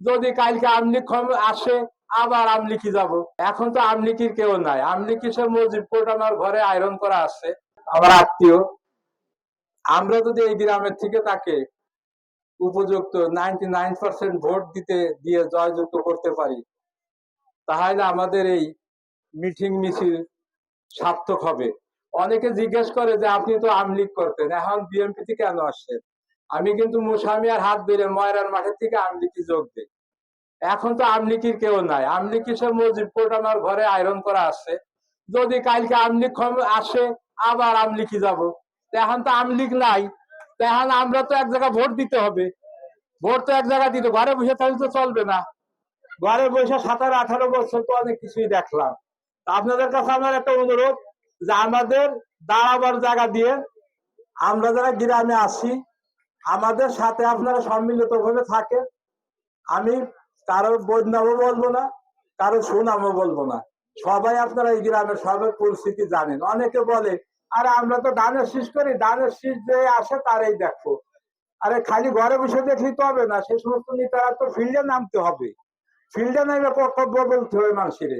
যদি কালকে আমলিক আসে আবার আমলিকি যাব। এখন তো আমলিকির কেউ নাই। আমলিকি সে মজিব কোর্ট আমার ঘরে আয়রন করা আছে, আমার আত্মীয়। আমরা যদি এই গ্রামের থেকে তাকে উপযুক্ত 99% ভোট দিয়ে জয়যুক্ত করতে পারি, তাহলে আমাদের এই মিটিং মিছিল সার্থক হবে। অনেকে জিজ্ঞেস করে যে আপনি তো আমলিগ করতেন, এখন বিএনপিতে কেন আসছেন? আমি কিন্তু মুসামিয়ার হাত ধরে ময়রার মাঠের থেকে আমলিকি যোগ দিই। এখন তো আমলিকির কেউ নাই। আমলিকি সে মজিব কোর্ট আমার ঘরে আয়রন করা আছে। যদি কালকে আমলিক আসে আবার আমলিকি যাব। এখন তো আমলিক নাই, এখন আমরা তো এক জায়গায় ভোট দিতে হবে। ভোট তো এক জায়গায় দিতে, ঘরে বসে থাকলে তো চলবে না। ঘরে বসে 17-18 বছর তো অনেক কিছুই দেখলাম। আপনাদের কাছে আমার একটা অনুরোধ যে আমাদের দাঁড়াবার জায়গা দিয়ে আমরা যারা গ্রামে আছি আমাদের সাথে আপনারা সম্মিলিত ভাবে থাকেন। আমি কারোর বদনামও বলবো না, কারো সুনামও বলবো না। সবাই আপনারা এই গ্রামের সবার পরিস্থিতি জানেন। অনেকে বলে আরে আমরা তো ধানের শীষ করি, ধানের শীষ যে আসে তারাই দেখো। আরে খালি ঘরে বসে দেখলেই তো হবে না, সেই সমস্ত নেতারা তো ফিল্ডে নামতে হবে। ফিল্ডে নেমে কর্তব্য বলতে হবে মানুষের।